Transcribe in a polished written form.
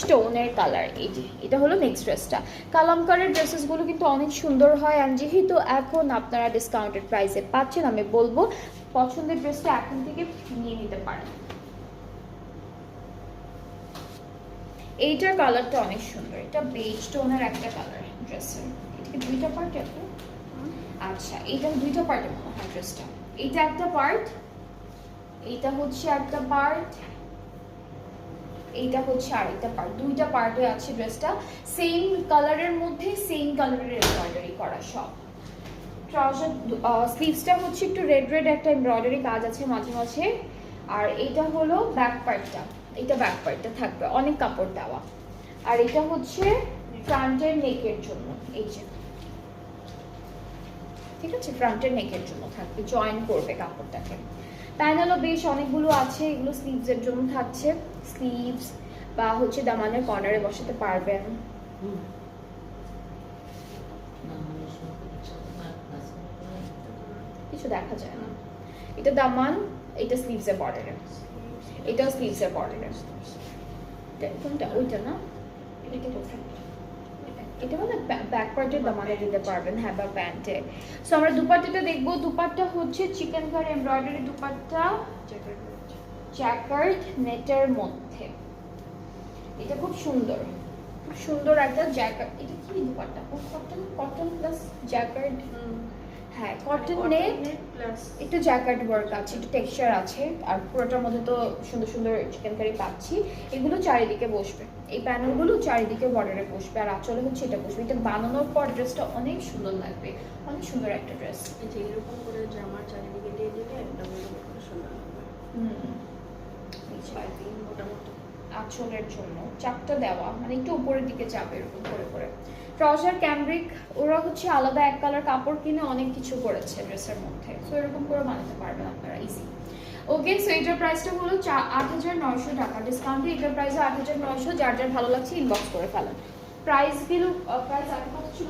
স্টোনের কালার। এই যে এটা হলো নেক্সট ড্রেসটা। কালামকারের ড্রেসেসগুলো কিন্তু অনেক সুন্দর হয়, অ্যান্ড যেহেতু এখন আপনারা ডিসকাউন্টেড প্রাইসে পাচ্ছেন, আমি বলবো পছন্দের ড্রেসটা এখন থেকে নিয়ে নিতে পারেন। এইটার কালারটা অনেক সুন্দর, এটা বেজ টোনের একটা কালার ড্রেসের। এটা দুইটা পার্ট আছে, আচ্ছা এটা দুইটা পার্টের মনে হয় ড্রেসটা। এটা একটা পার্ট, এইটা হচ্ছে একটা পার্ট, এইটা হচ্ছে আরেকটা পার্ট, দুইটা পার্টে আছে ড্রেসটা। সেম কালারের মধ্যে সেম কালারের এমব্রয়ডারি করা সব। ট্রাউজার স্লিভসটা হচ্ছে একটু রেড রেড একটা এমব্রয়ডারি কাজ আছে মাঝে মাঝে। আর এটা হলো ব্যাক পার্টটা, এটা ব্যাক পার্টটা থাকবে অনেক কাপড় দেওয়া। আর এটা হচ্ছে ফ্রন্টের নেকের জন্য, এই যে ঠিক আছে, ফ্রন্টের নেকের জন্য থাকবে, জয়েন করবে কাপড়টাকে। প্যানেলও বেশ অনেকগুলো আছে, এগুলো স্লিভসের জন্য থাকছে, স্লিভস বা হচ্ছে দামানের কর্নারে বসাতে পারবেন। কিছু দেখা যায় না। এটা দামান, এটা স্লিভসের বর্ডারে, এটাও স্লিভসের বর্ডারে। কোনটা? ওইটা না, এটা কোথায়? এটা মানে ব্যাক পার্টের দামানে দিতে পারবেন, হ্যাঁ, বা প্যান্টে। সো আমরা দুপাট্টাটা দেখবো। দুপাট্টা হচ্ছে chikankari embroidery dupatta, jacquard নেটের মধ্যে। এটা খুব সুন্দর, খুব সুন্দর একটা জ্যাকার্ড। এটা কি dupatta? Cotton, cotton plus jacquard. হ্যাঁ, কটন নেট প্লাস একটু জ্যাকার্ড ওয়ার্ক আছে, একটু টেক্সচার আছে। আর পুরোটার মধ্যে তো সুন্দর সুন্দর চিকেন কারি পাচ্ছি। এগুলো চারিদিকে বসবে, এই প্যানেলগুলো চারিদিকে বর্ডারে বসবে, আর আঁচলে হচ্ছে এটা বসবে। এটা বানানোর পর ড্রেসটা অনেক সুন্দর লাগবে, অনেক সুন্দর একটা ড্রেস। যে এরকম করে জামার চারিদিকে দিয়ে দিলে একটা খুব সুন্দর লাগবে। মোটামুটি আঁচলের জন্য চাপটা দেওয়া, মানে একটু উপরের দিকে চাপ এরকম করে করে। ট্রাউজার ক্যামব্রিক, ওরা হচ্ছে আলাদা এক কালার কাপড় কিনে অনেক কিছু করেছে ড্রেসের মধ্যে, সো এরকম করে বানাতে পারবেন আপনারা ইজি। ওকে, সো এটার প্রাইসটা হলো 8,900 টাকা, ডিসকাউন্টে এটার প্রাইস 8,900। যার যার ভালো লাগছে ইনবক্স করে ফেলেন। প্রাইস আগে কত ছিল?